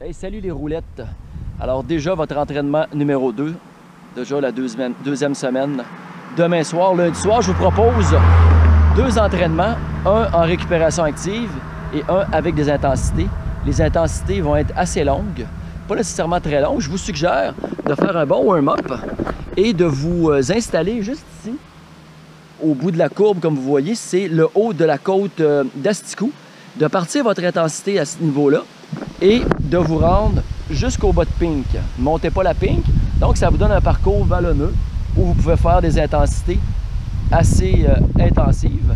Hey, salut les roulettes! Alors déjà votre entraînement numéro 2, déjà la deuxième semaine. Demain soir, lundi soir, je vous propose 2 entraînements, un en récupération active et un avec des intensités. Les intensités vont être assez longues, pas nécessairement très longues. Je vous suggère de faire un bon warm-up et de vous installer juste ici, au bout de la courbe, comme vous voyez, c'est le haut de la côte d'Asticou. De partir votre intensité à ce niveau-là et de vous rendre jusqu'au bas de Pink. Ne montez pas la Pink, donc ça vous donne un parcours vallonneux où vous pouvez faire des intensités assez intensives.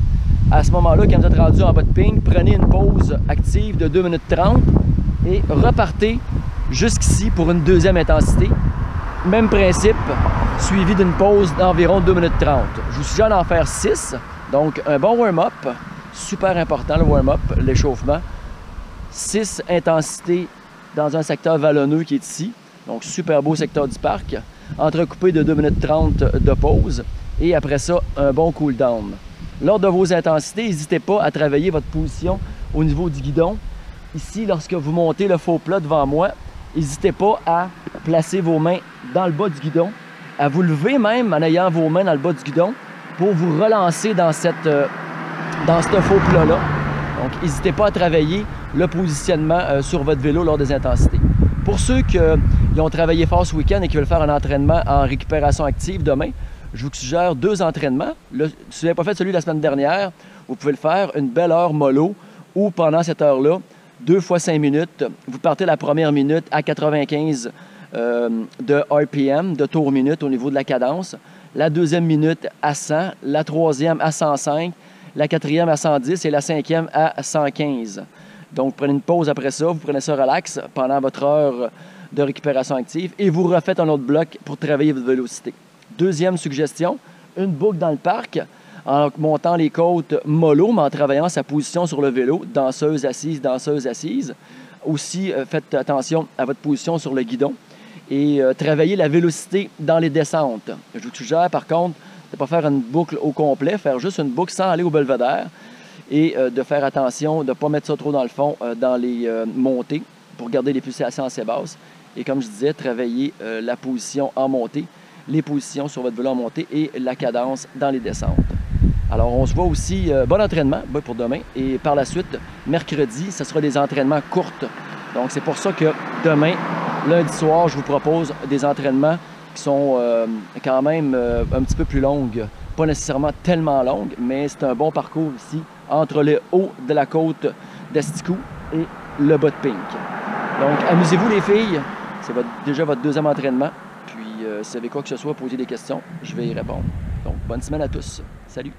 À ce moment-là, quand vous êtes rendu en bas de Pink, prenez une pause active de 2 minutes 30 et repartez jusqu'ici pour une deuxième intensité. Même principe, suivi d'une pause d'environ 2 minutes 30. Je vous suggère d'en faire 6, donc un bon warm-up, super important le warm-up, l'échauffement. 6 intensités dans un secteur vallonneux qui est ici, donc super beau secteur du parc, entrecoupé de 2 minutes 30 de pause et après ça, un bon cool-down. Lors de vos intensités, n'hésitez pas à travailler votre position au niveau du guidon. Ici, lorsque vous montez le faux plat devant moi, n'hésitez pas à placer vos mains dans le bas du guidon, à vous lever même en ayant vos mains dans le bas du guidon pour vous relancer dans ce faux plat-là. Donc, n'hésitez pas à travailler le positionnement sur votre vélo lors des intensités. Pour ceux qui ont travaillé fort ce week-end et qui veulent faire un entraînement en récupération active demain, je vous suggère 2 entraînements. Si vous n'avez pas fait celui de la semaine dernière, vous pouvez le faire une belle heure mollo ou pendant cette heure-là, 2 fois 5 minutes. Vous partez la première minute à 95 de RPM, de tours minute au niveau de la cadence. La deuxième minute à 100, la troisième à 105, la quatrième à 110 et la cinquième à 115. Donc, prenez une pause après ça, vous prenez ça relax pendant votre heure de récupération active et vous refaites un autre bloc pour travailler votre vélocité. Deuxième suggestion, une boucle dans le parc en montant les côtes mollo, mais en travaillant sa position sur le vélo, danseuse assise, danseuse assise. Aussi, faites attention à votre position sur le guidon et travaillez la vélocité dans les descentes. Je vous suggère par contre de ne pas faire une boucle au complet, faire juste une boucle sans aller au belvédère et de faire attention de ne pas mettre ça trop dans le fond dans les montées pour garder les pulsations assez basses. Et comme je disais, travailler la position en montée, les positions sur votre vélo en montée et la cadence dans les descentes. Alors, on se voit aussi, bon entraînement pour demain. Et par la suite, mercredi, ce sera des entraînements courts. Donc, c'est pour ça que demain, lundi soir, je vous propose des entraînements qui sont quand même un petit peu plus longues. Pas nécessairement tellement longues, mais c'est un bon parcours ici entre le haut de la côte d'Asticou et le bas de Pink. Donc, amusez-vous les filles. C'est déjà votre deuxième entraînement. Puis, si vous avez quoi que ce soit, posez des questions. Je vais y répondre. Donc, bonne semaine à tous. Salut!